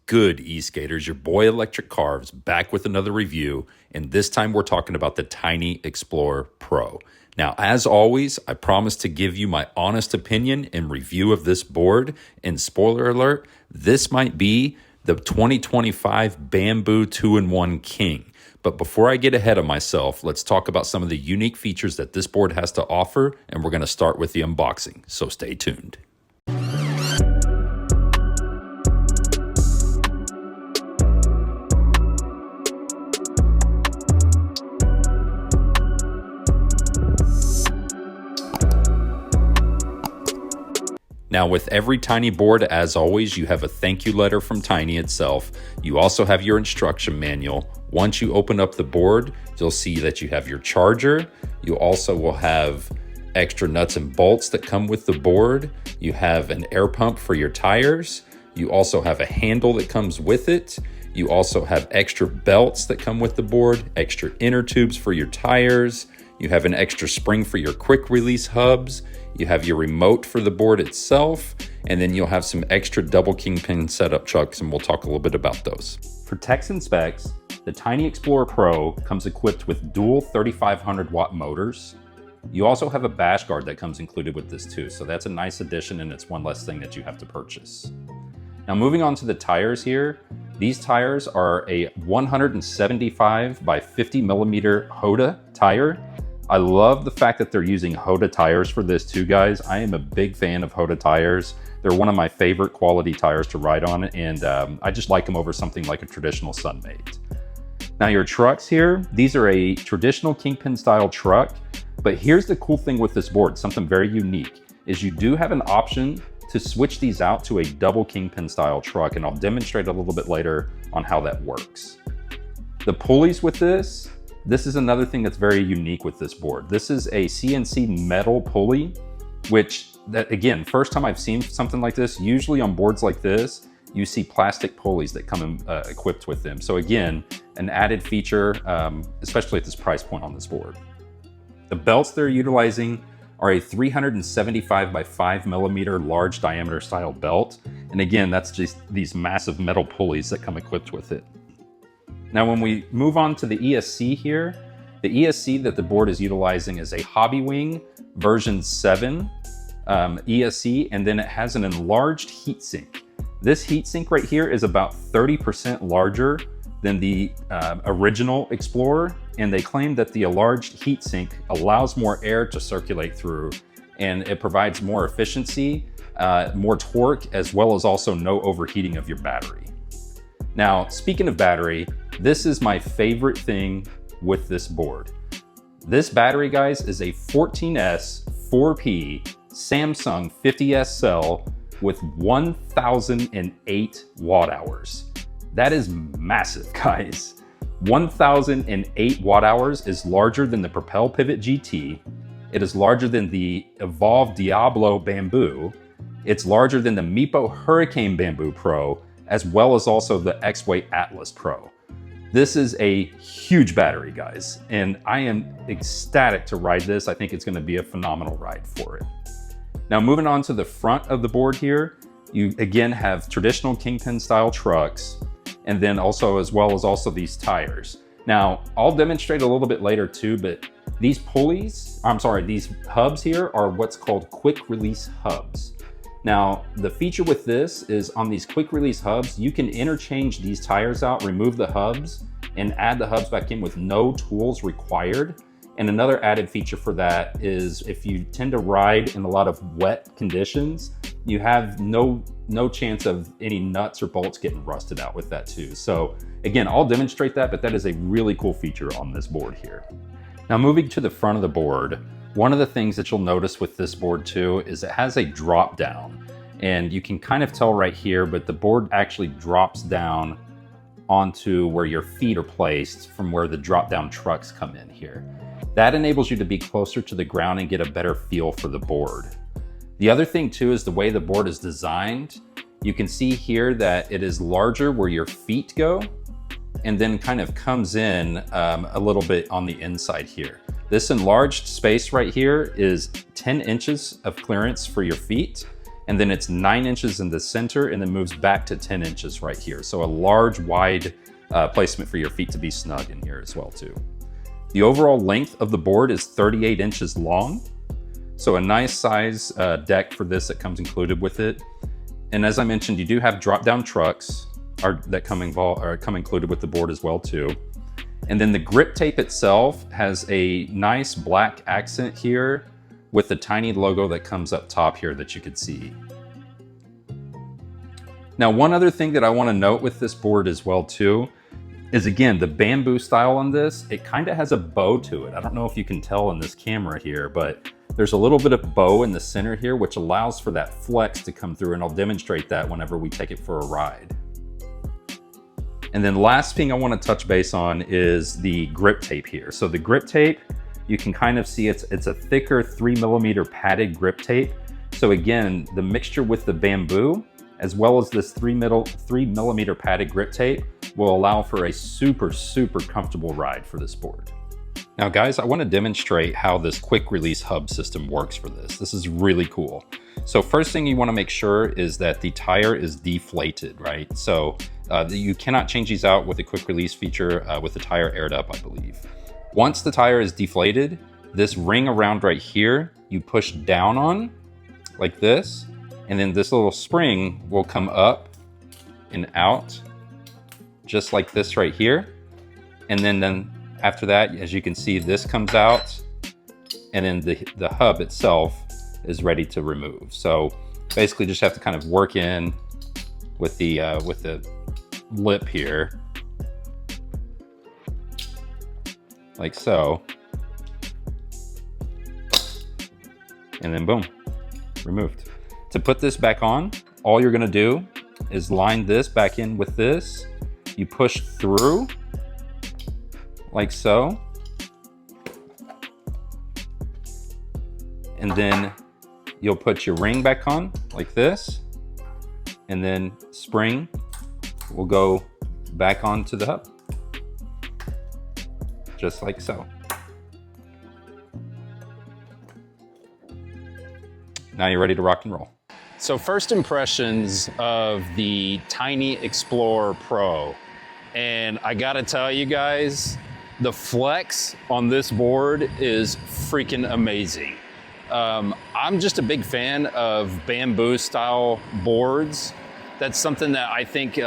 good, e-skaters? Your boy Electric Carves back with another review, and this time we're talking about the Tynee Explorer Pro. Now, as always, I promise to give you my honest opinion and review of this board, and spoiler alert, this might be the 2025 Bamboo 2-in-1 King. But before I get ahead of myself, let's talk about some of the unique features that this board has to offer, and we're going to start with the unboxing, so stay tuned. Now, with every Tynee board, as always, you have a thank you letter from Tynee itself. You also have your instruction manual. Once you open up the board, you'll see that you have your charger. You also will have extra nuts and bolts that come with the board. You have an air pump for your tires. You also have a handle that comes with it. You also have extra belts that come with the board, extra inner tubes for your tires. You have an extra spring for your quick release hubs. You have your remote for the board itself, and then you'll have some extra double kingpin setup chucks, and we'll talk a little bit about those. For Texan specs, the Tynee Explorer Pro comes equipped with dual 3500 watt motors. You also have a bash guard that comes included with this too, so that's a nice addition, and it's one less thing that you have to purchase. Now, moving on to the tires here, these tires are a 175 by 50 millimeter Hoda tire. I love the fact that they're using Hoda tires for this too, guys. I am a big fan of Hoda tires. They're one of my favorite quality tires to ride on, and I just like them over something like a traditional Sunmate. Now, your trucks here, these are a traditional kingpin style truck, but here's the cool thing with this board, something very unique, is you do have an option to switch these out to a double kingpin style truck, and I'll demonstrate a little bit later on how that works. The pulleys with this is another thing that's very unique with this board. This is a CNC metal pulley, which, again, first time I've seen something like this. Usually on boards like this, you see plastic pulleys that come equipped with them. So again, an added feature, especially at this price point on this board. The belts they're utilizing are a 375 by 5 millimeter large diameter style belt. And again, that's just these massive metal pulleys that come equipped with it. Now, when we move on to the ESC here, the ESC that the board is utilizing is a Hobby Wing version 7 ESC, and then it has an enlarged heatsink. This heatsink right here is about 30% larger than the original Explorer, and they claim that the enlarged heatsink allows more air to circulate through, and it provides more efficiency, more torque, as well as also no overheating of your battery. Now, speaking of battery, this is my favorite thing with this board. This battery, guys, is a 14S 4P Samsung 50S cell with 1008 watt hours. That is massive, guys. 1008 watt hours is larger than the Propel Pivot GT. It is larger than the Evolve Diablo Bamboo. It's larger than the Meepo Hurricane Bamboo Pro, as well as also the X-Way Atlas Pro. This is a huge battery, guys, and I am ecstatic to ride this. I think it's gonna be a phenomenal ride for it. Now, moving on to the front of the board here, you again have traditional kingpin style trucks, and then also as well as also these tires. Now, I'll demonstrate a little bit later too, but these these hubs here are what's called quick release hubs. Now, the feature with this is on these quick release hubs, you can interchange these tires out, remove the hubs, and add the hubs back in with no tools required. And another added feature for that is if you tend to ride in a lot of wet conditions, you have no chance of any nuts or bolts getting rusted out with that too. So again, I'll demonstrate that, but that is a really cool feature on this board here. Now, moving to the front of the board, one of the things that you'll notice with this board too is it has a drop down, and you can kind of tell right here, but the board actually drops down onto where your feet are placed from where the drop down trucks come in here. That enables you to be closer to the ground and get a better feel for the board. The other thing too is the way the board is designed. You can see here that it is larger where your feet go, and then kind of comes in a little bit on the inside here. This enlarged space right here is 10 inches of clearance for your feet, and then it's 9 inches in the center and then moves back to 10 inches right here. So a large, wide placement for your feet to be snug in here as well too. The overall length of the board is 38 inches long. So a nice size deck for this that comes included with it. And as I mentioned, you do have drop-down trucks that come included with the board as well too. And then the grip tape itself has a nice black accent here with the Tynee logo that comes up top here that you could see. Now, one other thing that I want to note with this board as well too is, again, the bamboo style on this, it kind of has a bow to it. I don't know if you can tell in this camera here, but there's a little bit of bow in the center here, which allows for that flex to come through, and I'll demonstrate that whenever we take it for a ride. And then last thing I want to touch base on is the grip tape here. So the grip tape, you can kind of see it's a thicker 3mm padded grip tape. So again, the mixture with the bamboo, as well as this 3mm padded grip tape, will allow for a super, super comfortable ride for this board. Now guys, I want to demonstrate how this quick release hub system works for this. This is really cool. So first thing you want to make sure is that the tire is deflated, right? So you cannot change these out with a quick release feature with the tire aired up, I believe. Once the tire is deflated, this ring around right here, you push down on like this, and then this little spring will come up and out just like this right here. And then after that, as you can see, this comes out, and then the hub itself is ready to remove. So basically just have to kind of work in with the lip here, like so, and then boom, removed. To put this back on, all you're gonna do is line this back in with this. You push through, like so, and then you'll put your ring back on like this, and then spring will go back onto the hub, just like so. Now you're ready to rock and roll. So first impressions of the Tynee Explorer Pro, and I gotta tell you guys, the flex on this board is freaking amazing. I'm just a big fan of bamboo style boards. That's something that I think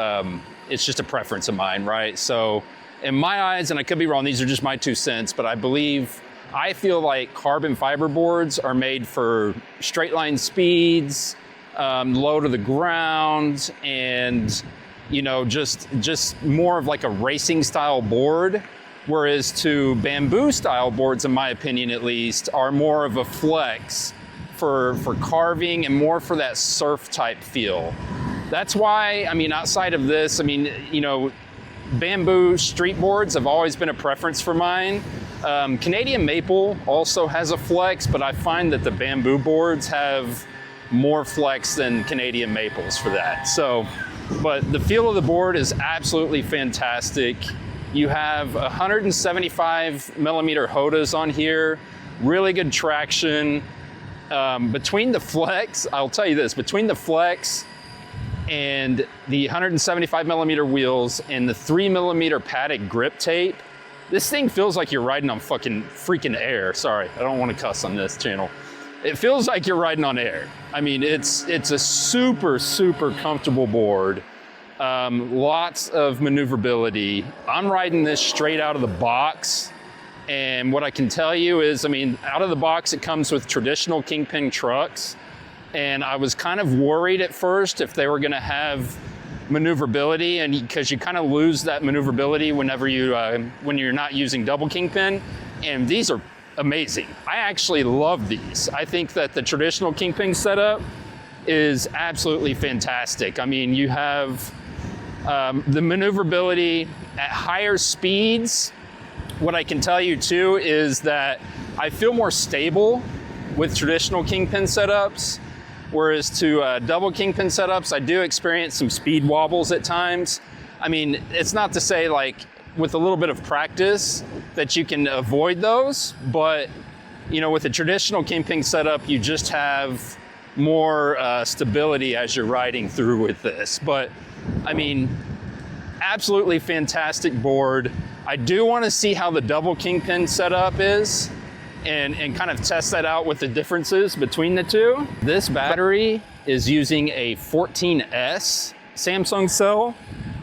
it's just a preference of mine, right? So in my eyes, and I could be wrong, these are just my 2 cents, but I feel like carbon fiber boards are made for straight line speeds, low to the ground, and you know, just more of like a racing style board. Whereas to bamboo style boards, in my opinion at least, are more of a flex for carving and more for that surf type feel. That's why, I mean, outside of this, I mean, you know, bamboo street boards have always been a preference for mine. Canadian maple also has a flex, but I find that the bamboo boards have more flex than Canadian maples for that. So, but the feel of the board is absolutely fantastic. You have 175 millimeter Hodas on here, really good traction. Between the flex, I'll tell you this, between the flex and the 175 millimeter wheels and the 3mm padded grip tape, this thing feels like you're riding on fucking freaking air. Sorry, I don't want to cuss on this channel. It feels like you're riding on air. I mean, it's a super, super comfortable board. Lots of maneuverability. I'm riding this straight out of the box. And what I can tell you is, I mean, out of the box, it comes with traditional Kingpin trucks. And I was kind of worried at first if they were gonna have maneuverability, and because you kind of lose that maneuverability whenever when you're not using double Kingpin. And these are amazing. I actually love these. I think that the traditional Kingpin setup is absolutely fantastic. I mean, you have the maneuverability at higher speeds. What I can tell you too is that I feel more stable with traditional Kingpin setups, whereas to double Kingpin setups, I do experience some speed wobbles at times. I mean, it's not to say like with a little bit of practice that you can avoid those, but you know, with a traditional Kingpin setup, you just have more stability as you're riding through with this. But I mean, absolutely fantastic board. I do want to see how the double kingpin setup is and kind of test that out with the differences between the two. This battery is using a 14S Samsung cell,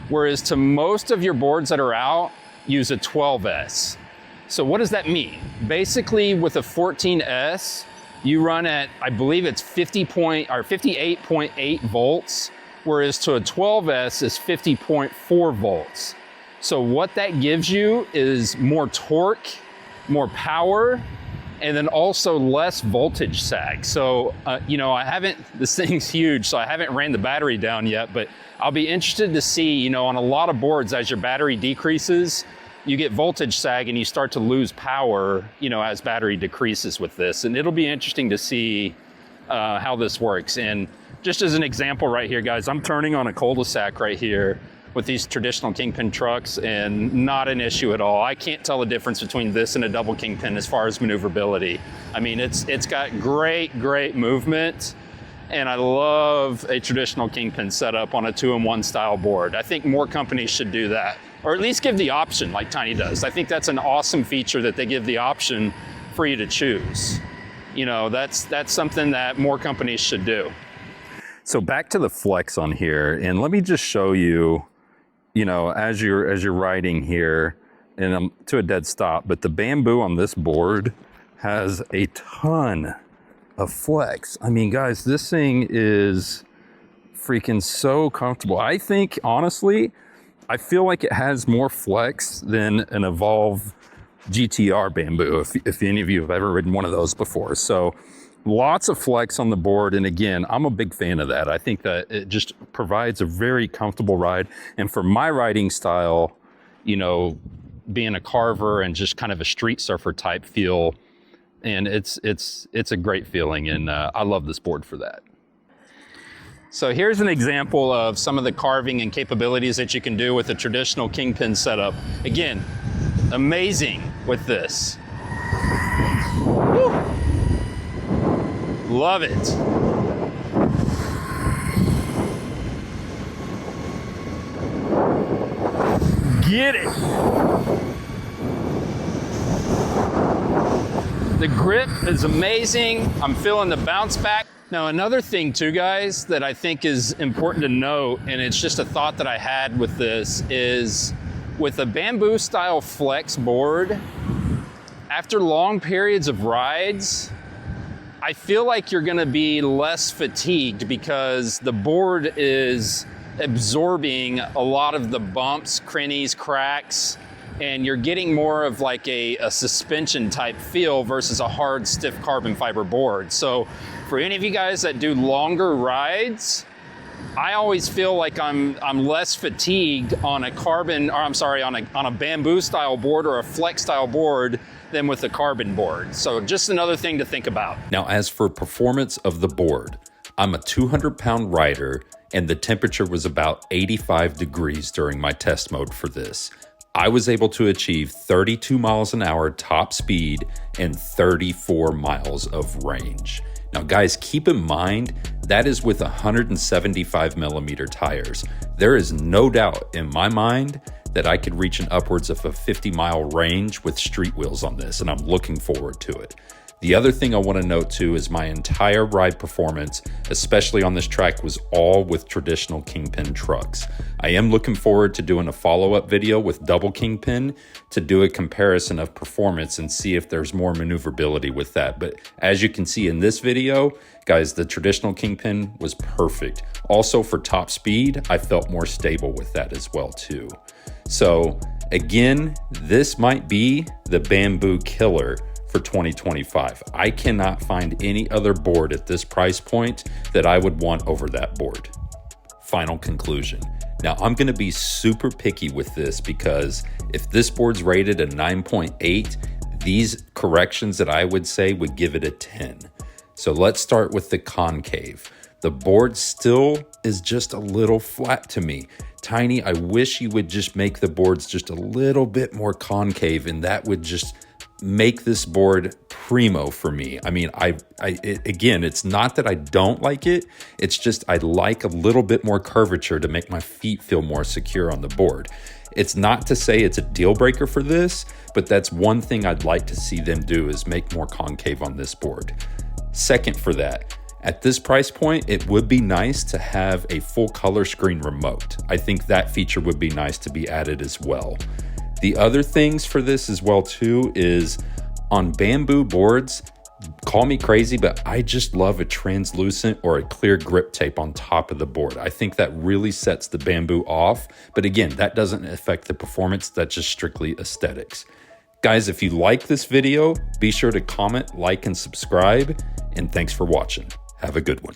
whereas to most of your boards that are out use a 12S. So what does that mean? Basically with a 14S, you run at, I believe it's 58.8 volts, whereas to a 12S is 50.4 volts. So what that gives you is more torque, more power, and then also less voltage sag. So, you know, this thing's huge, so I haven't ran the battery down yet, but I'll be interested to see, you know, on a lot of boards, as your battery decreases, you get voltage sag and you start to lose power, you know, as battery decreases with this. And it'll be interesting to see how this works. And just as an example right here, guys, I'm turning on a cul-de-sac right here with these traditional kingpin trucks, and not an issue at all. I can't tell the difference between this and a double kingpin as far as maneuverability. I mean, it's got great movement, and I love a traditional kingpin setup on a 2-in-1 style board. I think more companies should do that, or at least give the option like Tynee does. I think that's an awesome feature that they give the option for you to choose. You know, that's something that more companies should do. So back to the flex on here, and let me just show you, you know, as you're riding here, and I'm to a dead stop, but the bamboo on this board has a ton of flex. I mean, guys, this thing is freaking so comfortable. I think, honestly, I feel like it has more flex than an Evolve GTR bamboo, if any of you have ever ridden one of those before. So lots of flex on the board, and again, I'm a big fan of that. I think that it just provides a very comfortable ride, and for my riding style, you know, being a carver and just kind of a street surfer type feel, and it's a great feeling, and I love this board for that. So here's an example of some of the carving and capabilities that you can do with a traditional kingpin setup. Again, amazing with this. Woo! Love it. Get it. The grip is amazing. I'm feeling the bounce back. Now, another thing too, guys, that I think is important to note, and it's just a thought that I had with this, is with a bamboo style flex board, after long periods of rides, I feel like you're gonna be less fatigued because the board is absorbing a lot of the bumps, crannies, cracks, and you're getting more of like a suspension type feel versus a hard, stiff carbon fiber board. So for any of you guys that do longer rides, I always feel like I'm less fatigued on a on a bamboo style board or a flex style board than with a carbon board. So just another thing to think about. Now, as for performance of the board, I'm a 200-pound rider, and the temperature was about 85 degrees during my test mode for this. I was able to achieve 32 miles an hour top speed and 34 miles of range. Now, guys, keep in mind, that is with 175 millimeter tires. There is no doubt in my mind that I could reach an upwards of a 50-mile range with street wheels on this, and I'm looking forward to it. The other thing I want to note too is my entire ride performance, especially on this track, was all with traditional kingpin trucks. I am looking forward to doing a follow-up video with double kingpin to do a comparison of performance and see if there's more maneuverability with that. But as you can see in this video, guys, the traditional kingpin was perfect. Also for top speed, I felt more stable with that as well too. So again, this might be the bamboo killer for 2025. I cannot find any other board at this price point that I would want over that board. Final conclusion. Now, I'm going to be super picky with this because if this board's rated a 9.8, these corrections that I would say would give it a 10. So let's start with the concave. The board still is just a little flat to me. Tynee, I wish you would just make the boards just a little bit more concave, and that would just make this board primo for me. I mean, again, it's not that I don't like it. It's just I like a little bit more curvature to make my feet feel more secure on the board. It's not to say it's a deal breaker for this, but that's one thing I'd like to see them do is make more concave on this board. Second for that, at this price point, it would be nice to have a full color screen remote. I think that feature would be nice to be added as well. The other things for this as well too is on bamboo boards, call me crazy, but I just love a translucent or a clear grip tape on top of the board. I think that really sets the bamboo off. But again, that doesn't affect the performance. That's just strictly aesthetics. Guys, if you like this video, be sure to comment, like, and subscribe. And thanks for watching. Have a good one.